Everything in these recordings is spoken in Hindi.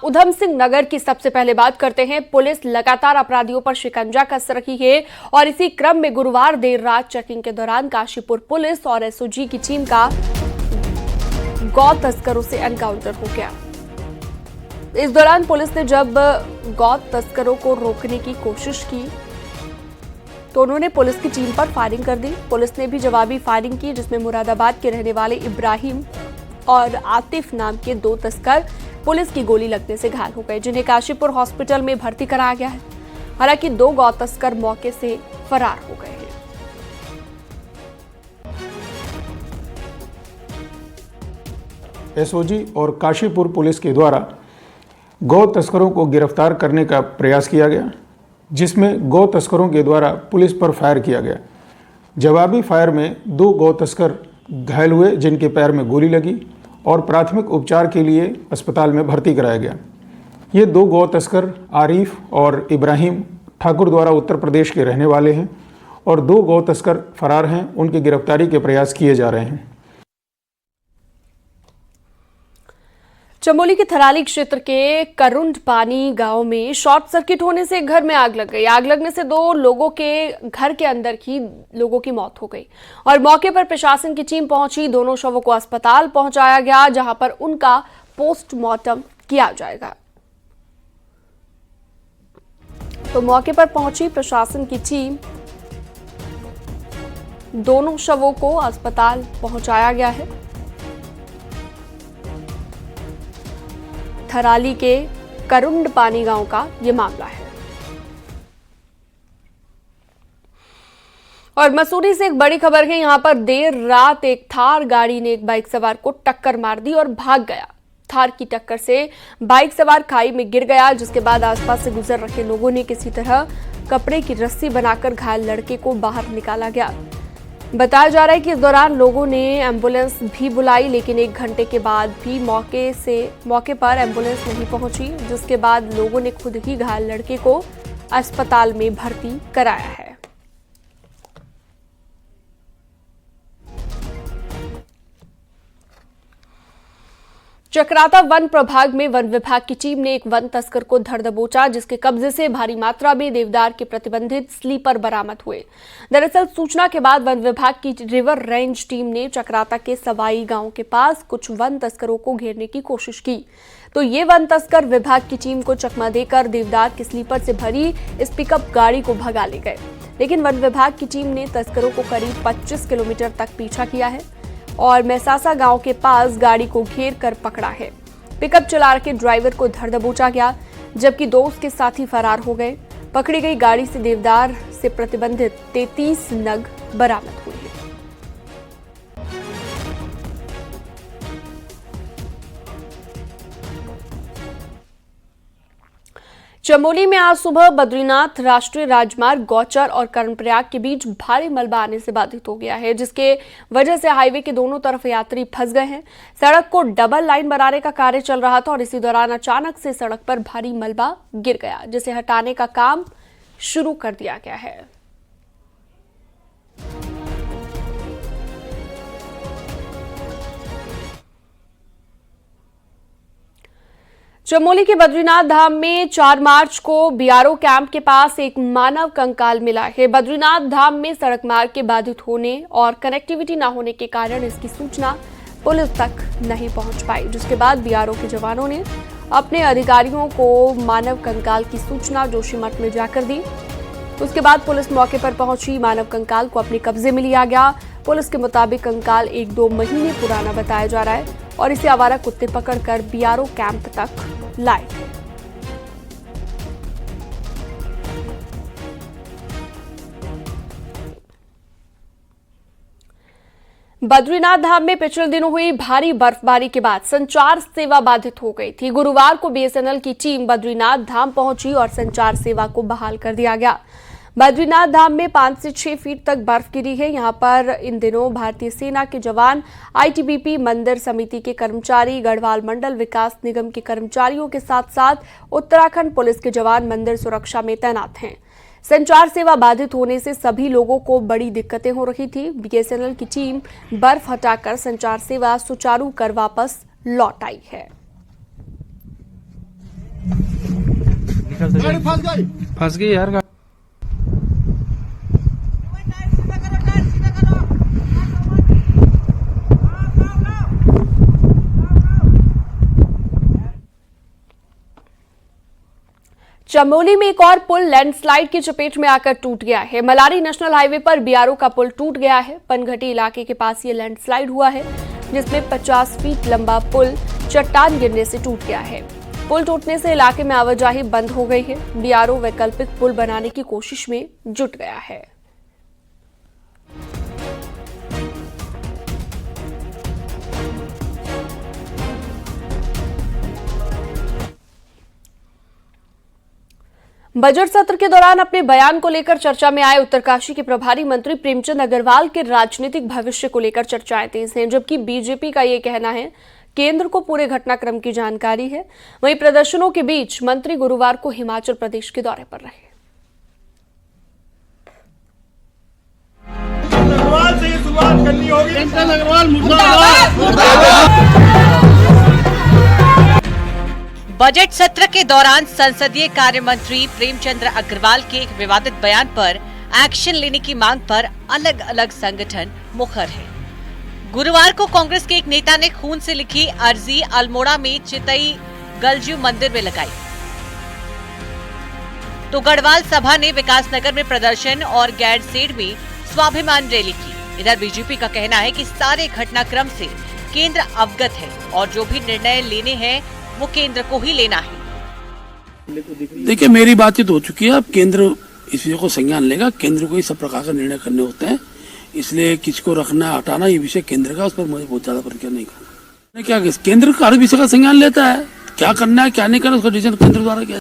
उधम सिंह नगर की सबसे पहले बात करते हैं। पुलिस लगातार अपराधियों पर शिकंजा कस रही है और इसी क्रम में गुरुवार देर रात चेकिंग के दौरान काशीपुर पुलिस और एसओजी की टीम का गौ तस्करों से एनकाउंटर हो गया। इस दौरान पुलिस ने जब गौ तस्करों को रोकने की कोशिश की तो उन्होंने पुलिस की टीम पर फायरिंग कर दी। पुलिस ने भी जवाबी फायरिंग की, जिसमें मुरादाबाद के रहने वाले इब्राहिम और आतिफ नाम के 2 तस्कर पुलिस की गोली लगने से घायल हो गए, जिन्हें काशीपुर हॉस्पिटल में भर्ती कराया गया है। हालांकि 2 गौ तस्कर मौके से फरार हो गए हैं। एसओजी और काशीपुर पुलिस के द्वारा गौ तस्करों को गिरफ्तार करने का प्रयास किया गया, जिसमें गौ तस्करों के द्वारा पुलिस पर फायर किया गया। जवाबी फायर में 2 गौ तस्कर घायल हुए, जिनके पैर में गोली लगी और प्राथमिक उपचार के लिए अस्पताल में भर्ती कराया गया। ये 2 गौ तस्कर आरिफ और इब्राहिम ठाकुर द्वारा उत्तर प्रदेश के रहने वाले हैं और 2 गौ तस्कर फरार हैं। उनकी गिरफ्तारी के प्रयास किए जा रहे हैं। चमोली के थराली क्षेत्र के करुंड पानी गांव में शॉर्ट सर्किट होने से घर में आग लग गई। आग लगने से 2 लोगों के घर के अंदर ही लोगों की मौत हो गई और मौके पर प्रशासन की टीम पहुंची। दोनों शवों को अस्पताल पहुंचाया गया, जहां पर उनका पोस्टमार्टम किया जाएगा। तो मौके पर पहुंची प्रशासन की टीम, दोनों शवों को अस्पताल पहुंचाया गया है। थराली के करुंड पानी गांव का यह मामला है। और मसूरी से एक बड़ी खबर है। यहां पर देर रात एक थार गाड़ी ने एक बाइक सवार को टक्कर मार दी और भाग गया। थार की टक्कर से बाइक सवार खाई में गिर गया, जिसके बाद आसपास से गुजर रहे लोगों ने किसी तरह कपड़े की रस्सी बनाकर घायल लड़के को बाहर निकाला गया। बताया जा रहा है कि इस दौरान लोगों ने एम्बुलेंस भी बुलाई, लेकिन 1 घंटे के बाद भी मौके पर एम्बुलेंस नहीं पहुंची, जिसके बाद लोगों ने खुद ही घायल लड़के को अस्पताल में भर्ती कराया है। चक्राता वन प्रभाग में वन विभाग की टीम ने एक वन तस्कर को धर दबोचा, जिसके कब्जे से भारी मात्रा में देवदार के प्रतिबंधित स्लीपर बरामद हुए। दरअसल सूचना के बाद वन विभाग की रिवर रेंज टीम ने चक्राता के सवाई गांव के पास कुछ वन तस्करों को घेरने की कोशिश की, तो ये वन तस्कर विभाग की टीम को चकमा देकर देवदार के स्लीपर से भरी इस पिकअप गाड़ी को भगा ले गए। लेकिन वन विभाग की टीम ने तस्करों को करीब 25 किलोमीटर तक पीछा किया है और मैसासा गांव के पास गाड़ी को घेर कर पकड़ा है। पिकअप चला रहे ड्राइवर को धर दबोचा गया, जबकि 2 उसके साथी फरार हो गए। पकड़ी गई गाड़ी से देवदार से प्रतिबंधित 33 नग बरामद हुए हैं। चमोली में आज सुबह बद्रीनाथ राष्ट्रीय राजमार्ग गौचर और कर्णप्रयाग के बीच भारी मलबा आने से बाधित हो गया है, जिसके वजह से हाईवे के दोनों तरफ यात्री फंस गए हैं। सड़क को डबल लाइन बनाने का कार्य चल रहा था और इसी दौरान अचानक से सड़क पर भारी मलबा गिर गया, जिसे हटाने का काम शुरू कर दिया गया है। चमोली के बद्रीनाथ धाम में 4 मार्च को बीआरओ कैंप के पास एक मानव कंकाल मिला है। बद्रीनाथ धाम में सड़क मार्ग के बाधित होने और कनेक्टिविटी न होने के कारण इसकी सूचना पुलिस तक नहीं पहुंच पाई, जिसके बाद बीआरओ के जवानों ने अपने अधिकारियों को मानव कंकाल की सूचना जोशीमठ में जाकर दी। उसके बाद पुलिस मौके पर पहुंची, मानव कंकाल को अपने कब्जे में लिया गया। पुलिस के मुताबिक कंकाल 1-2 महीने पुराना बताया जा रहा है और इसे आवारा कुत्ते पकड़कर बीआरओ कैंप तक लाए थे। बद्रीनाथ धाम में पिछले दिनों हुई भारी बर्फबारी के बाद संचार सेवा बाधित हो गई थी। गुरुवार को बीएसएनएल की टीम बद्रीनाथ धाम पहुंची और संचार सेवा को बहाल कर दिया गया। बद्रीनाथ धाम में 5 से 6 फीट तक बर्फ गिरी है। यहां पर इन दिनों भारतीय सेना के जवान, आईटीबीपी मंदिर समिति के कर्मचारी, गढ़वाल मंडल विकास निगम के कर्मचारियों के साथ साथ उत्तराखंड पुलिस के जवान मंदिर सुरक्षा में तैनात हैं। संचार सेवा बाधित होने से सभी लोगों को बड़ी दिक्कतें हो रही थी। बीएसएनएल की टीम बर्फ हटाकर संचार सेवा सुचारू कर वापस लौट आई है। ख्याल से फंस गई यार। चमोली में एक और पुल लैंडस्लाइड की चपेट में आकर टूट गया है। मलारी नेशनल हाईवे पर बीआरओ का पुल टूट गया है। पनघटी इलाके के पास ये लैंडस्लाइड हुआ है, जिसमें 50 फीट लंबा पुल चट्टान गिरने से टूट गया है। पुल टूटने से इलाके में आवाजाही बंद हो गई है। बीआरओ वैकल्पिक पुल बनाने की कोशिश में जुट गया है। बजट सत्र के दौरान अपने बयान को लेकर चर्चा में आए उत्तरकाशी के प्रभारी मंत्री प्रेमचंद अग्रवाल के राजनीतिक भविष्य को लेकर चर्चाएं तेज हैं, जबकि बीजेपी का ये कहना है केंद्र को पूरे घटनाक्रम की जानकारी है। वहीं प्रदर्शनों के बीच मंत्री गुरुवार को हिमाचल प्रदेश के दौरे पर रहे। शुरुआत करनी होगी। बजट सत्र के दौरान संसदीय कार्य मंत्री प्रेमचंद अग्रवाल के एक विवादित बयान पर एक्शन लेने की मांग पर अलग अलग संगठन मुखर है। गुरुवार को कांग्रेस के एक नेता ने खून से लिखी अर्जी अल्मोड़ा में चितई गलजू मंदिर में लगाई, तो गढ़वाल सभा ने विकासनगर में प्रदर्शन और गैरसेड में स्वाभिमान रैली की। इधर बीजेपी का कहना है कि सारे घटनाक्रम से केंद्र अवगत है और जो भी निर्णय लेने हैं वो केंद्र को ही लेना है। देखिए, मेरी बातचीत हो चुकी है। अब केंद्र इस विषय को संज्ञान लेगा। केंद्र को ही सब प्रकार का निर्णय करने होते हैं, इसलिए किसको रखना हटाना ये विषय केंद्र का, उस पर मुझे बहुत ज्यादा प्रतिक्रिया नहीं करना। क्या केंद्र का हर विषय का संज्ञान लेता है, क्या करना है क्या नहीं करना उसका डिसीजन केंद्र द्वारा किया।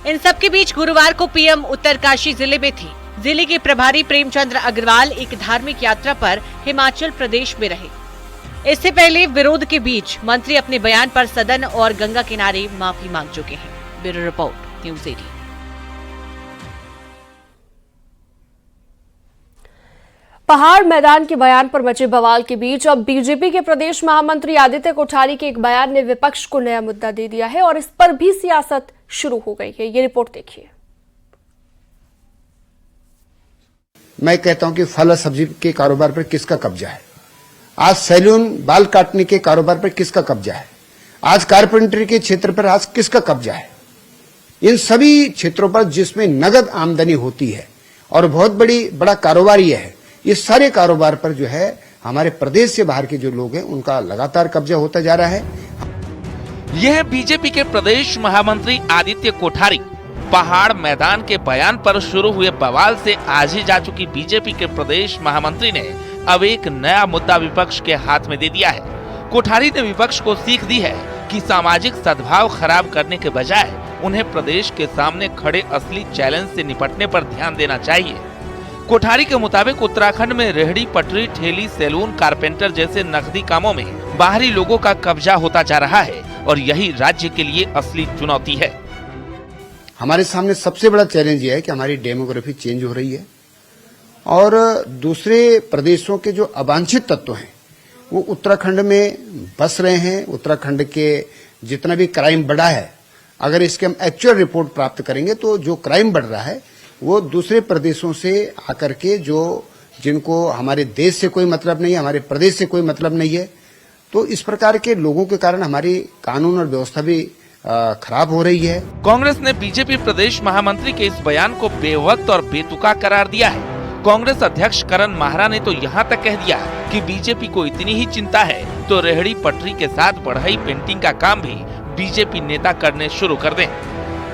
इन सब के बीच गुरुवार को पीएम उत्तरकाशी जिले में थी। जिले के प्रभारी प्रेमचंद अग्रवाल एक धार्मिक यात्रा पर हिमाचल प्रदेश में रहे। इससे पहले विरोध के बीच मंत्री अपने बयान पर सदन और गंगा किनारे माफी मांग चुके हैं। Bureau report, news 18। पहाड़ मैदान के बयान पर मचे बवाल के बीच अब बीजेपी के प्रदेश महामंत्री आदित्य कोठारी के एक बयान ने विपक्ष को नया मुद्दा दे दिया है और इस पर भी सियासत शुरू हो गई है। ये रिपोर्ट देखिए। मैं कहता हूं कि फल और सब्जी के कारोबार पर किसका कब्जा है? आज सैलून बाल काटने के कारोबार पर किसका कब्जा है? आज कारपेंटरी के क्षेत्र पर आज किसका कब्जा है? इन सभी क्षेत्रों पर जिसमें नगद आमदनी होती है और बहुत बड़ा कारोबार यह है, ये सारे कारोबार पर जो है हमारे प्रदेश से बाहर के जो लोग हैं उनका लगातार कब्जा होता जा रहा है। यह बीजेपी के प्रदेश महामंत्री आदित्य कोठारी पहाड़ मैदान के बयान पर शुरू हुए बवाल से आज ही जा चुकी बीजेपी के प्रदेश महामंत्री ने अब एक नया मुद्दा विपक्ष के हाथ में दे दिया है। कोठारी ने विपक्ष को सीख दी है कि सामाजिक सद्भाव खराब करने के बजाय उन्हें प्रदेश के सामने खड़े असली चैलेंज से निपटने पर ध्यान देना चाहिए। कोठारी के मुताबिक उत्तराखंड में रेहड़ी पटरी, ठेली, सैलून, कारपेंटर जैसे नकदी कामों में बाहरी लोगों का कब्जा होता जा रहा है और यही राज्य के लिए असली चुनौती है। हमारे सामने सबसे बड़ा चैलेंज यह है कि हमारी डेमोग्राफी चेंज हो रही है और दूसरे प्रदेशों के जो अवांछित तत्व हैं वो उत्तराखंड में बस रहे हैं। उत्तराखंड के जितना भी क्राइम बढ़ा है, अगर इसके हम एक्चुअल रिपोर्ट प्राप्त करेंगे तो जो क्राइम बढ़ रहा है वो दूसरे प्रदेशों से आकर के जिनको हमारे देश से कोई मतलब नहीं है, हमारे प्रदेश से कोई मतलब नहीं है, तो इस प्रकार के लोगों के कारण हमारी कानून और व्यवस्था भी खराब हो रही है। कांग्रेस ने बीजेपी प्रदेश महामंत्री के इस बयान को बेवक्त और बेतुका करार दिया है। कांग्रेस अध्यक्ष करण माहरा ने तो यहाँ तक कह दिया कि बीजेपी को इतनी ही चिंता है तो रेहड़ी पटरी के साथ बढ़ई पेंटिंग का काम भी बीजेपी नेता करने शुरू कर दें,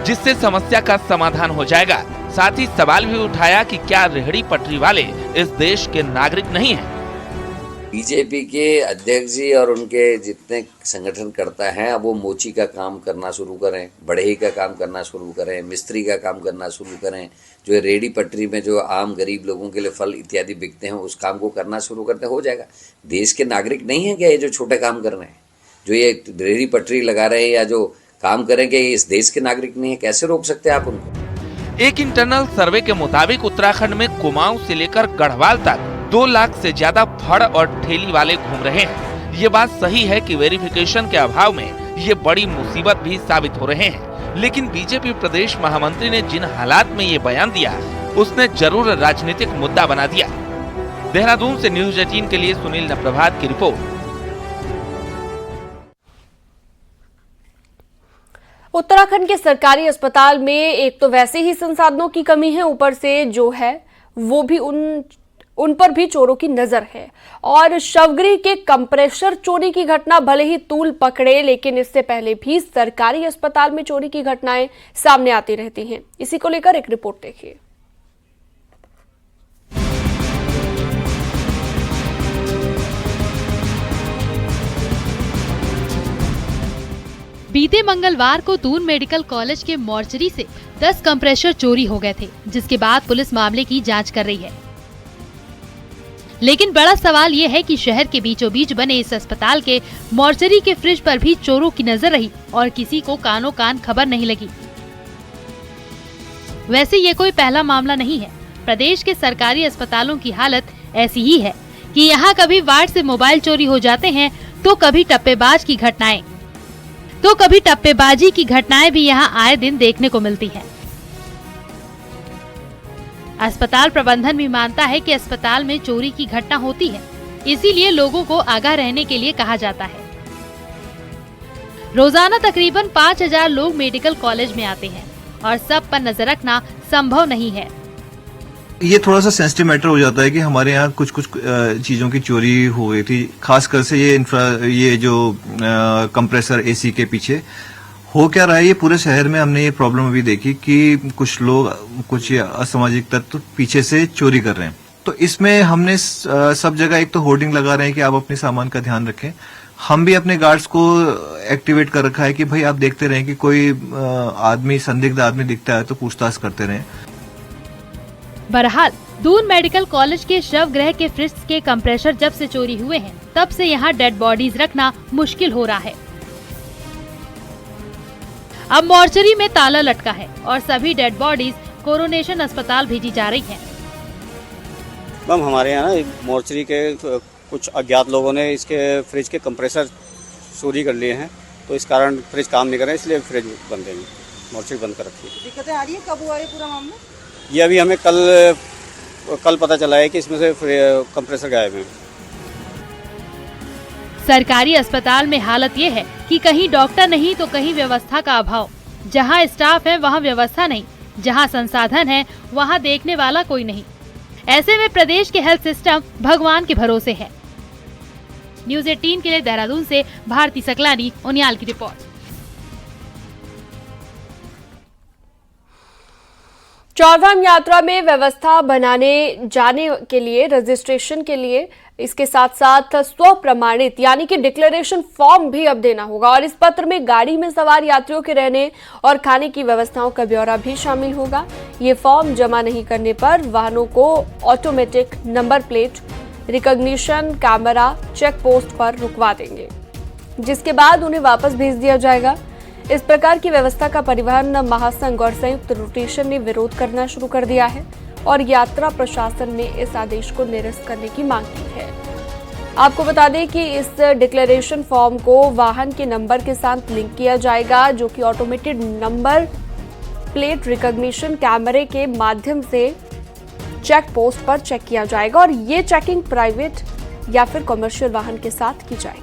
जिससे समस्या का समाधान हो जाएगा। साथ ही सवाल भी उठाया कि क्या रेहड़ी पटरी वाले इस देश के नागरिक नहीं हैं? बीजेपी के अध्यक्ष जी और उनके जितने संगठन करता है अब वो मोची का काम करना शुरू करें, बढ़ई का काम करना शुरू करें, मिस्त्री का काम करना शुरू करें, जो रेहड़ी पटरी में जो आम गरीब लोगों के लिए फल इत्यादि बिकते हैं उस काम को करना शुरू करते हो जाएगा। देश के नागरिक नहीं है क्या ये जो छोटे काम कर रहे हैं, जो ये रेहड़ी पटरी लगा रहे हैं या जो काम करेंगे, ये इस देश के नागरिक नहीं है? कैसे रोक सकते हैं आप उनको? एक इंटरनल सर्वे के मुताबिक उत्तराखंड में कुमाऊं से लेकर गढ़वाल तक 2 लाख से ज्यादा फड़ और ठेली वाले घूम रहे हैं। ये बात सही है कि वेरिफिकेशन के अभाव में ये बड़ी मुसीबत भी साबित हो रहे हैं। लेकिन बीजेपी प्रदेश महामंत्री ने जिन हालात में ये बयान दिया, उसने जरूर राजनीतिक मुद्दा बना दिया। देहरादून से न्यूज़ 18 के लिए सुनील नप्रभात की रिपोर्ट। उत्तराखंड के सरकारी अस्पताल में एक तो वैसे ही संसाधनों की कमी है, ऊपर से जो है वो भी उन पर भी चोरों की नजर है। और शवगृह के कंप्रेसर चोरी की घटना भले ही तूल पकड़े, लेकिन इससे पहले भी सरकारी अस्पताल में चोरी की घटनाएं सामने आती रहती हैं। इसी को लेकर एक रिपोर्ट देखिए। बीते मंगलवार को दून मेडिकल कॉलेज के मॉर्चरी से 10 कंप्रेसर चोरी हो गए थे, जिसके बाद पुलिस मामले की जांच कर रही है। लेकिन बड़ा सवाल ये है कि शहर के बीचों बीच बने इस अस्पताल के मॉर्चरी के फ्रिज पर भी चोरों की नजर रही और किसी को कानों कान खबर नहीं लगी। वैसे ये कोई पहला मामला नहीं है। प्रदेश के सरकारी अस्पतालों की हालत ऐसी ही है कि यहाँ कभी वार्ड से मोबाइल चोरी हो जाते हैं, तो कभी टप्पेबाजी की घटनाएं भी यहाँ आए दिन देखने को मिलती हैं। अस्पताल प्रबंधन भी मानता है कि अस्पताल में चोरी की घटना होती है, इसीलिए लोगों को आगाह रहने के लिए कहा जाता है। रोजाना तकरीबन 5000 लोग मेडिकल कॉलेज में आते हैं और सब पर नजर रखना संभव नहीं है। ये थोड़ा सा सेंसिटिव मैटर हो जाता है कि हमारे यहाँ कुछ चीजों की चोरी हो गई थी, खासकर से ये जो कंप्रेसर एसी के पीछे हो क्या रहा है। ये पूरे शहर में हमने ये प्रॉब्लम अभी देखी कि कुछ लोग, कुछ असामाजिक तत्व पीछे से चोरी कर रहे हैं। तो इसमें हमने सब जगह एक तो होर्डिंग लगा रहे हैं कि आप अपने सामान का ध्यान रखें। हम भी अपने गार्ड्स को एक्टिवेट कर रखा है कि भाई आप देखते रहें कि कोई आदमी, संदिग्ध आदमी दिखता है तो पूछताछ करते रहें। बहरहाल दून मेडिकल कॉलेज के शव गृह के फ्रिज के कंप्रेसर जब से चोरी हुए हैं, तब से यहाँ डेड बॉडीज रखना मुश्किल हो रहा है। अब मॉर्चरी में ताला लटका है और सभी डेड बॉडीज कोरोनेशन अस्पताल भेजी जा रही हैं। मैम, हमारे यहाँ ना मॉर्चरी के कुछ अज्ञात लोगों ने इसके फ्रिज के कंप्रेसर चोरी कर लिए हैं, तो इस कारण फ्रिज काम नहीं कर रहे, इसलिए फ्रिज बंद है, मॉर्चरी बंद कर रखी है। दिक्कतें आ रही है, कब हुआ ये पूरा मामला? ये अभी हमें कल पता चला है कि इसमें से कंप्रेसर गायब है। सरकारी अस्पताल में हालत ये है कि कहीं डॉक्टर नहीं तो कहीं व्यवस्था का अभाव। जहां स्टाफ है वहां व्यवस्था नहीं, जहां संसाधन है वहां देखने वाला कोई नहीं। ऐसे में प्रदेश के हेल्थ सिस्टम भगवान के भरोसे है। न्यूज़ 18 के लिए देहरादून से भारती सकलानी, उनियाल की रिपोर्ट। चारधाम यात्रा में व्यवस्था बनाने जाने के लिए रजिस्ट्रेशन के लिए इसके साथ साथ स्व प्रमाणित यानी कि डिक्लेरेशन फॉर्म भी अब देना होगा और इस पत्र में गाड़ी में सवार यात्रियों के रहने और खाने की व्यवस्थाओं का ब्यौरा भी शामिल होगा। ये फॉर्म जमा नहीं करने पर वाहनों को automatic number plate recognition camera check post पर रुकवा देंगे, जिसके बाद उन्हें वापस भेज दिया जाएगा। इस प्रकार की व्यवस्था का परिवहन महासंघ और संयुक्त रोटेशन ने विरोध करना शुरू कर दिया है और यात्रा प्रशासन ने इस आदेश को निरस्त करने की मांग की है। आपको बता दें कि इस डिक्लेरेशन फॉर्म को वाहन के नंबर के साथ लिंक किया जाएगा, जो कि ऑटोमेटेड नंबर प्लेट रिकॉग्निशन कैमरे के माध्यम से चेक पोस्ट पर चेक किया जाएगा और ये चेकिंग प्राइवेट या फिर कमर्शियल वाहन के साथ की जाएगी।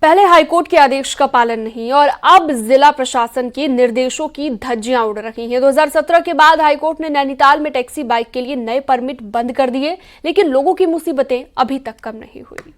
पहले हाईकोर्ट के आदेश का पालन नहीं और अब जिला प्रशासन के निर्देशों की धज्जियां उड़ रही हैं। 2017 के बाद हाईकोर्ट ने नैनीताल में टैक्सी बाइक के लिए नए परमिट बंद कर दिए, लेकिन लोगों की मुसीबतें अभी तक कम नहीं हुई।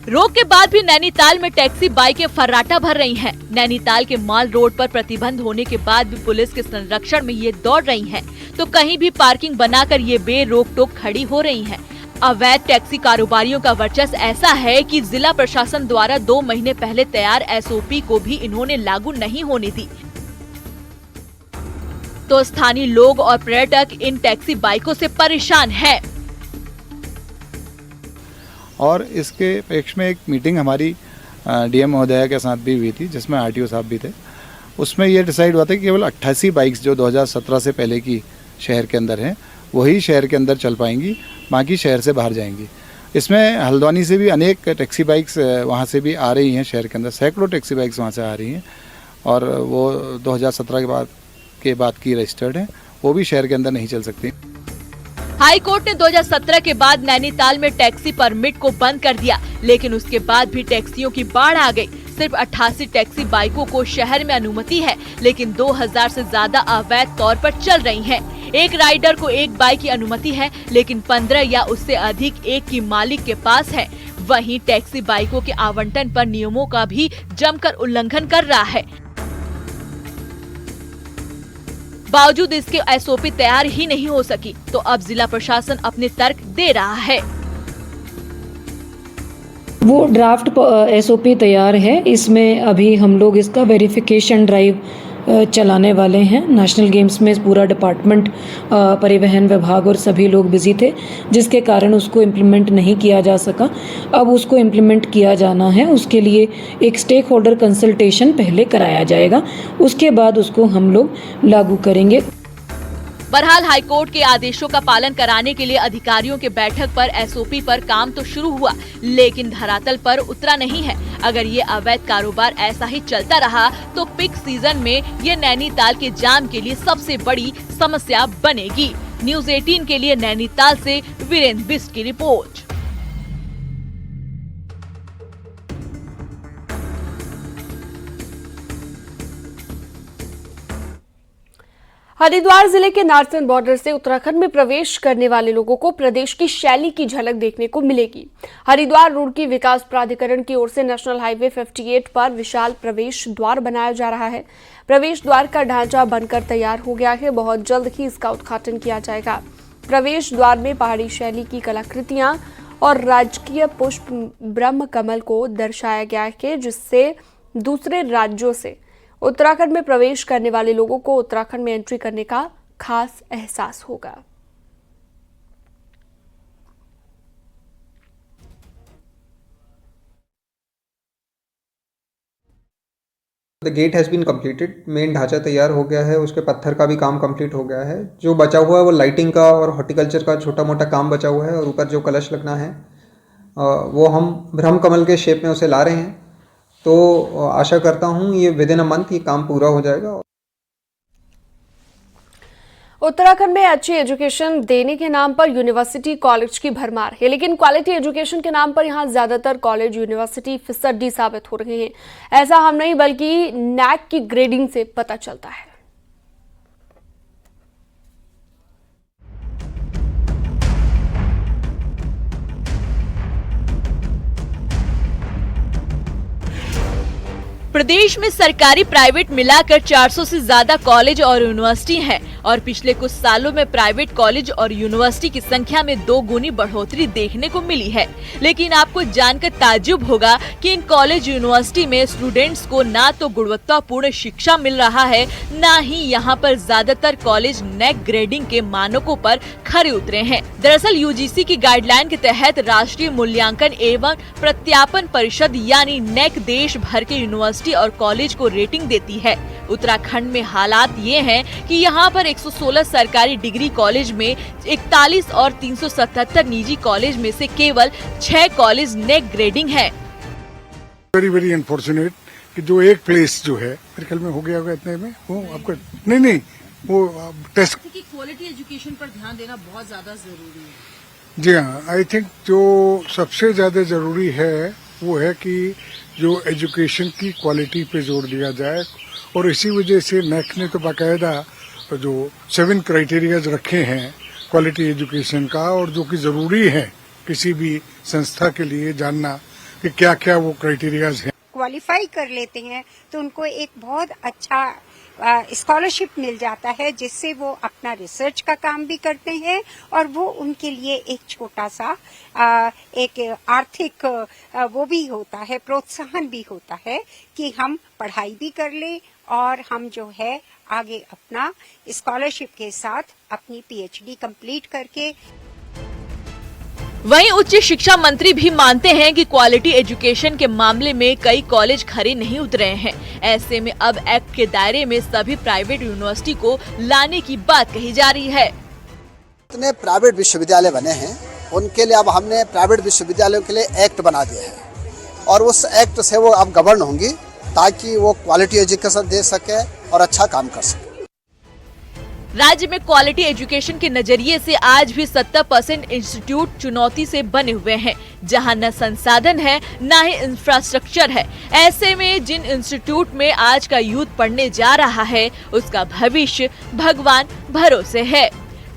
रोक के बाद भी नैनीताल में टैक्सी बाइकें फर्राटा भर रही हैं। नैनीताल के माल रोड पर प्रतिबंध होने के बाद भी पुलिस के संरक्षण में ये दौड़ रही हैं, तो कहीं भी पार्किंग बनाकर ये बेरोक टोक खड़ी हो रही हैं। अवैध टैक्सी कारोबारियों का वर्चस्व ऐसा है कि जिला प्रशासन द्वारा 2 महीने पहले तैयार SOP को भी इन्होंने लागू नहीं होने दी। तो स्थानीय लोग और पर्यटक इन टैक्सी बाइकों से परेशान हैं। और इसके पक्ष में एक मीटिंग हमारी डीएम महोदया के साथ भी हुई थी, जिसमें आरटीओ साहब भी थे। उसमें ये डिसाइड हुआ था कि केवल 88 बाइक्स जो 2017 से पहले की शहर के अंदर हैं वही शहर के अंदर चल पाएंगी, बाकी शहर से बाहर जाएंगी। इसमें हल्द्वानी से भी अनेक टैक्सी बाइक्स वहाँ से भी आ रही हैं शहर के अंदर, सैकड़ों टैक्सी बाइक्स वहाँ से आ रही हैं और वो 2017 के बाद की रजिस्टर्ड हैं, वो भी शहर के अंदर नहीं चल सकती। हाई कोर्ट ने 2017 के बाद नैनीताल में टैक्सी परमिट को बंद कर दिया, लेकिन उसके बाद भी टैक्सियों की बाढ़ आ गई। सिर्फ 88 टैक्सी बाइकों को शहर में अनुमति है, लेकिन 2000 से ज्यादा अवैध तौर पर चल रही हैं। एक राइडर को एक बाइक की अनुमति है, लेकिन 15 या उससे अधिक एक की मालिक के पास है। वहीं टैक्सी बाइकों के आवंटन पर नियमों का भी जमकर उल्लंघन कर रहा है। बावजूद इसके एसओपी तैयार ही नहीं हो सकी, तो अब जिला प्रशासन अपने तर्क दे रहा है। वो ड्राफ्ट एसओपी तैयार है, इसमें अभी हम लोग इसका वेरिफिकेशन ड्राइव चलाने वाले हैं। नेशनल गेम्स में पूरा डिपार्टमेंट, परिवहन विभाग और सभी लोग बिजी थे, जिसके कारण उसको इम्प्लीमेंट नहीं किया जा सका। अब उसको इम्प्लीमेंट किया जाना है, उसके लिए एक स्टेक होल्डर कंसल्टेशन पहले कराया जाएगा, उसके बाद उसको हम लोग लागू करेंगे। बहरहाल हाईकोर्ट के आदेशों का पालन कराने के लिए अधिकारियों के बैठक पर एसओपी पर काम तो शुरू हुआ, लेकिन धरातल पर उतरा नहीं है। अगर ये अवैध कारोबार ऐसा ही चलता रहा तो पीक सीजन में ये नैनीताल के जाम के लिए सबसे बड़ी समस्या बनेगी। न्यूज़ 18 के लिए नैनीताल से वीरेंद्र बिस्ट की रिपोर्ट। हरिद्वार जिले के नारसन बॉर्डर से उत्तराखंड में प्रवेश करने वाले लोगों को प्रदेश की शैली की झलक देखने को मिलेगी। हरिद्वार रुड़की विकास प्राधिकरण की ओर से नेशनल हाईवे 58 पर विशाल प्रवेश द्वार बनाया जा रहा है। प्रवेश द्वार का ढांचा बनकर तैयार हो गया है, बहुत जल्द ही इसका उद्घाटन किया जाएगा। प्रवेश द्वार में पहाड़ी शैली की कलाकृतियां और राजकीय पुष्प ब्रह्म कमल को दर्शाया गया है, जिससे दूसरे राज्यों से उत्तराखंड में प्रवेश करने वाले लोगों को उत्तराखंड में एंट्री करने का खास एहसास होगा। The gate has been completed. Main ढांचा तैयार हो गया है, उसके पत्थर का भी काम कंप्लीट हो गया है। जो बचा हुआ है वो लाइटिंग का और हॉर्टिकल्चर का छोटा मोटा काम बचा हुआ है, और ऊपर जो कलश लगना है वो हम ब्रह्म कमल के शेप में उसे ला रहे हैं। तो आशा करता हूँ ये विद इन अ मंथ ये काम पूरा हो जाएगा। उत्तराखंड में अच्छी एजुकेशन देने के नाम पर यूनिवर्सिटी कॉलेज की भरमार है, लेकिन क्वालिटी एजुकेशन के नाम पर यहां ज्यादातर कॉलेज यूनिवर्सिटी फिसड्डी साबित हो रहे हैं। ऐसा हम नहीं बल्कि नैक की ग्रेडिंग से पता चलता है। प्रदेश में सरकारी प्राइवेट मिलाकर 400 से ज्यादा कॉलेज और यूनिवर्सिटी हैं और पिछले कुछ सालों में प्राइवेट कॉलेज और यूनिवर्सिटी की संख्या में 2 गुनी बढ़ोतरी देखने को मिली है। लेकिन आपको जानकर ताज्जुब होगा कि इन कॉलेज यूनिवर्सिटी में स्टूडेंट्स को ना तो गुणवत्तापूर्ण शिक्षा मिल रहा है, ना ही यहाँ पर ज्यादातर कॉलेज नेक ग्रेडिंग के मानकों पर खरे उतरे हैं। दरअसल यूजीसी की गाइडलाइन के तहत राष्ट्रीय मूल्यांकन एवं प्रत्यापन परिषद यानी नेक देश भर के यूनिवर्सिटी और कॉलेज को रेटिंग देती है। उत्तराखंड में हालात ये हैं कि यहाँ पर 116 सरकारी डिग्री कॉलेज में 41 और 377 निजी कॉलेज में से केवल 6 कॉलेज नेक ग्रेडिंग है। वेरी वेरी अनफॉर्चुनेट कि जो एक प्लेस जो है मेरे ख्याल में हो गया होगा इतने में, वो आपको नहीं वो टेस्ट की क्वालिटी एजुकेशन पर ध्यान देना बहुत ज्यादा जरूरी है। जी हाँ, आई थिंक जो सबसे ज्यादा जरूरी है वो है कि जो एजुकेशन की क्वालिटी पे जोर दिया जाए, और इसी वजह से नेक ने तो बाकायदा जो 7 क्राइटेरियाज रखे हैं क्वालिटी एजुकेशन का, और जो कि जरूरी है किसी भी संस्था के लिए जानना कि क्या क्या वो क्राइटेरियाज हैं। क्वालिफाई कर लेते हैं तो उनको एक बहुत अच्छा स्कॉलरशिप मिल जाता है, जिससे वो अपना रिसर्च का काम भी करते हैं और वो उनके लिए एक छोटा सा एक आर्थिक वो भी होता है, प्रोत्साहन भी होता है कि हम पढ़ाई भी कर लें और हम जो है आगे अपना स्कॉलरशिप के साथ अपनी पीएचडी कंप्लीट करके। वहीं उच्च शिक्षा मंत्री भी मानते हैं कि क्वालिटी एजुकेशन के मामले में कई कॉलेज खरे नहीं उतरे हैं। ऐसे में अब एक्ट के दायरे में सभी प्राइवेट यूनिवर्सिटी को लाने की बात कही जा रही है। इतने प्राइवेट विश्वविद्यालय बने हैं, उनके लिए अब हमने प्राइवेट विश्वविद्यालयों के लिए एक्ट बना दिया है और उस एक्ट से वो अब गवर्न होंगी ताकि वो क्वालिटी एजुकेशन दे सके और अच्छा काम कर सके। राज्य में क्वालिटी एजुकेशन के नजरिए से आज भी 70% इंस्टीट्यूट चुनौती से बने हुए हैं, जहां न संसाधन है न ही इंफ्रास्ट्रक्चर है। ऐसे में जिन इंस्टीट्यूट में आज का यूथ पढ़ने जा रहा है उसका भविष्य भगवान भरोसे है।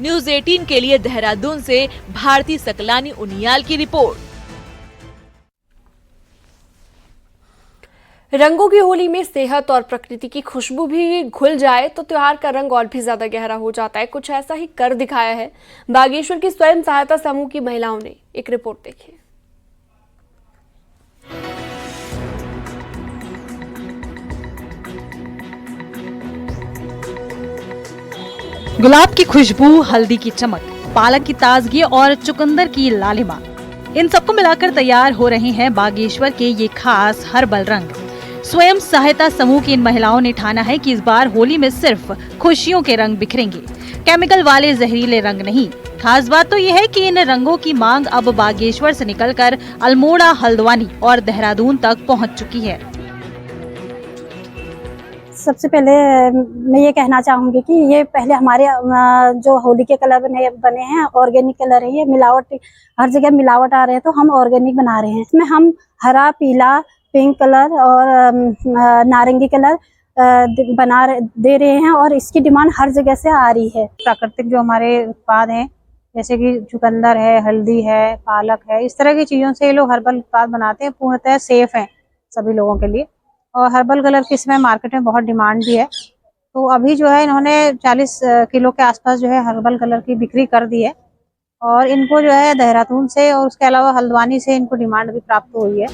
न्यूज़ 18 के लिए देहरादून से भारती सकलानी उनियाल की रिपोर्ट। रंगों की होली में सेहत और प्रकृति की खुशबू भी घुल जाए तो त्योहार का रंग और भी ज्यादा गहरा हो जाता है। कुछ ऐसा ही कर दिखाया है बागेश्वर की स्वयं सहायता समूह की महिलाओं ने। एक रिपोर्ट देखिए। गुलाब की खुशबू, हल्दी की चमक, पालक की ताजगी और चुकंदर की लालिमा, इन सबको मिलाकर तैयार हो रहे हैं बागेश्वर के ये खास हर्बल रंग। स्वयं सहायता समूह की इन महिलाओं ने ठाना है कि इस बार होली में सिर्फ खुशियों के रंग बिखरेंगे, केमिकल वाले जहरीले रंग नहीं। खास बात तो ये है कि इन रंगों की मांग अब बागेश्वर से निकलकर अल्मोड़ा, हल्द्वानी और देहरादून तक पहुंच चुकी है। सबसे पहले मैं ये कहना चाहूंगी कि ये पहले हमारे जो होली के कलर बने हैं ऑर्गेनिक कलर है। ये मिलावट, हर जगह मिलावट आ रहे हैं तो हम ऑर्गेनिक बना रहे हैं। इसमें हम हरा, पीला, पिंक कलर और नारंगी कलर दे रहे हैं और इसकी डिमांड हर जगह से आ रही है। प्राकृतिक जो हमारे उत्पाद हैं जैसे कि चुकंदर है, हल्दी है, पालक है, इस तरह की चीजों से ये लोग हर्बल उत्पाद बनाते हैं। पूर्णतः सेफ हैं सभी लोगों के लिए और हर्बल कलर की इसमें मार्केट में बहुत डिमांड भी है। तो अभी जो है इन्होंने 40 किलो के आसपास जो है हर्बल कलर की बिक्री कर दी है और इनको जो है देहरादून से और उसके अलावा हल्द्वानी से इनको डिमांड भी प्राप्त हुई है।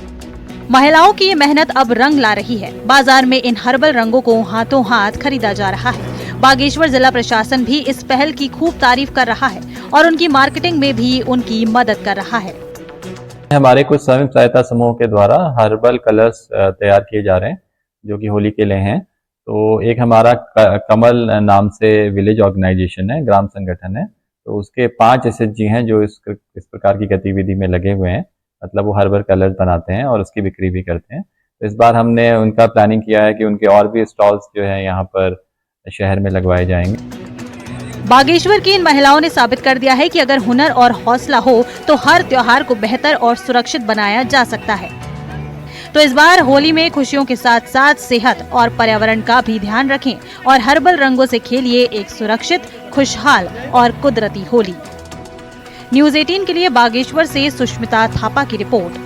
महिलाओं की ये मेहनत अब रंग ला रही है। बाजार में इन हर्बल रंगों को हाथों हाथ खरीदा जा रहा है। बागेश्वर जिला प्रशासन भी इस पहल की खूब तारीफ कर रहा है और उनकी मार्केटिंग में भी उनकी मदद कर रहा है। हमारे कुछ स्वयं सहायता समूह के द्वारा हर्बल कलर्स तैयार किए जा रहे हैं जो कि होली के लिए हैं। तो एक हमारा कमल नाम से विलेज ऑर्गेनाइजेशन है, ग्राम संगठन है, तो उसके 5 एसएचजी हैं जो इस प्रकार की गतिविधि में लगे हुए हैं। मतलब वो हर्बल कलर्स बनाते हैं और उसकी बिक्री भी करते हैं। तो इस बार हमने उनका प्लानिंग किया है कि उनके और भी स्टॉल्स जो है यहाँ पर शहर में लगवाए जाएंगे। बागेश्वर की इन महिलाओं ने साबित कर दिया है कि अगर हुनर और हौसला हो तो हर त्योहार को बेहतर और सुरक्षित बनाया जा सकता है। तो इस बार होली में खुशियों के साथ साथ सेहत और पर्यावरण का भी ध्यान रखें और हर्बल रंगों से खेलिए एक सुरक्षित, खुशहाल और कुदरती होली। न्यूज़ 18 के लिए बागेश्वर से सुष्मिता थापा की रिपोर्ट।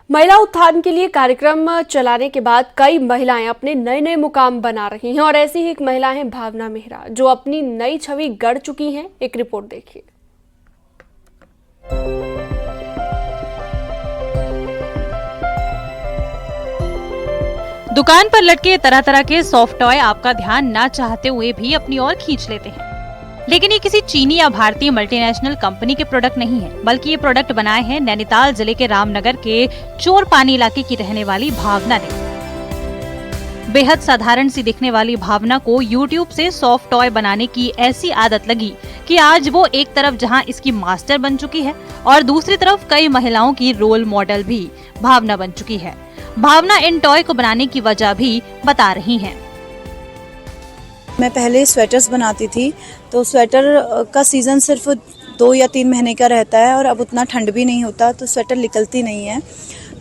महिला उत्थान के लिए कार्यक्रम चलाने के बाद कई महिलाएं अपने नए नए मुकाम बना रही हैं और ऐसी ही एक महिला है भावना मेहरा जो अपनी नई छवि गढ़ चुकी हैं। एक रिपोर्ट देखिए। दुकान पर लटके तरह तरह के सॉफ्ट टॉय आपका ध्यान ना चाहते हुए भी अपनी ओर खींच लेते हैं, लेकिन ये किसी चीनी या भारतीय मल्टीनेशनल कंपनी के प्रोडक्ट नहीं है, बल्कि ये प्रोडक्ट बनाए हैं नैनीताल जिले के रामनगर के चोरपानी इलाके की रहने वाली भावना ने। बेहद साधारण सी दिखने वाली भावना को YouTube से सॉफ्ट टॉय बनाने की ऐसी आदत लगी कि आज वो एक तरफ जहां इसकी मास्टर बन चुकी है और दूसरी तरफ कई महिलाओं की रोल मॉडल भी भावना बन चुकी है। भावना इन टॉय को बनाने की वजह भी बता रही हैं। मैं पहले स्वेटर्स बनाती थी, तो स्वेटर का सीजन सिर्फ 2 या 3 महीने का रहता है और अब उतना ठंड भी नहीं होता तो स्वेटर निकलती नहीं है।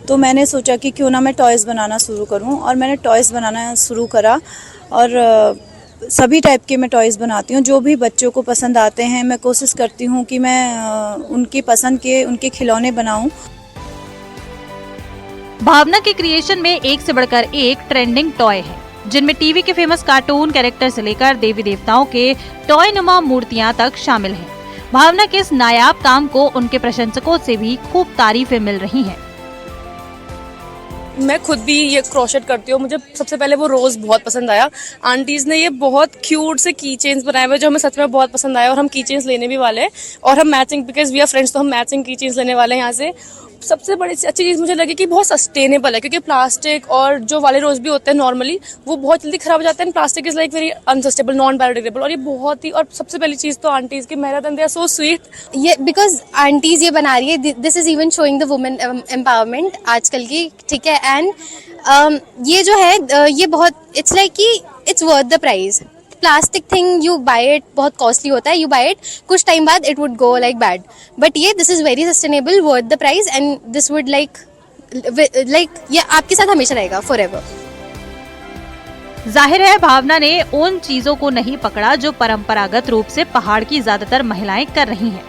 तो मैंने सोचा कि क्यों ना मैं टॉयज़ बनाना शुरू करूं और मैंने टॉयज़ बनाना शुरू करा और सभी टाइप के मैं टॉयज़ बनाती हूं जो भी बच्चों को पसंद आते हैं। मैं कोशिश करती हूं कि मैं उनकी पसंद के उनके खिलौने बनाऊं। भावना के क्रिएशन में एक से बढ़कर एक ट्रेंडिंग टॉय है, जिनमें टीवी के फेमस कार्टून कैरेक्टर से लेकर देवी देवताओं के टॉय नुमा मूर्तियां तक शामिल हैं। भावना के इस नायाब काम को उनके प्रशंसकों से भी खूब तारीफें मिल रही हैं। मैं खुद भी ये क्रोशेट करती हूँ। मुझे सबसे पहले वो रोज़ बहुत पसंद आया। आंटीज़ ने ये बहुत क्यूट से की चेन्स बनाए हुए जो हमें सच में बहुत पसंद आया और हम की चेन्स लेने भी वाले हैं और हम matching, because we are friends, तो हम मैचिंग की चेन्स लेने वाले हैं यहाँ से। सबसे बड़ी अच्छी चीज़ मुझे लगी कि बहुत सस्टेनेबल है, क्योंकि प्लास्टिक और जो वाले रोज भी होते हैं नॉर्मली वो बहुत जल्दी खराब हो जाते हैं। Plastic is like very unsustainable, non biodegradable. और ये बहुत ही, और सबसे पहली चीज़ तो आंटीज़ की मेहनत, and they are so sweet. ये बिकॉज आंटीज़ ये बना रही है, this is even showing the women empowerment आजकल की, ठीक है। एंड ये जो है ये बहुत, इट्स लाइक कि it's worth the price. Plastic thing you buy it, बहुत कॉस्टली होता है, यू बाय इट, कुछ टाइम बाद it would go like bad, but ये this is very sustainable, worth the price, and this would like ये आपके साथ हमेशा रहेगा फॉर एवर। जाहिर है भावना ने उन चीजों को नहीं पकड़ा जो परंपरागत रूप से पहाड़ की ज्यादातर महिलाएं कर रही हैं।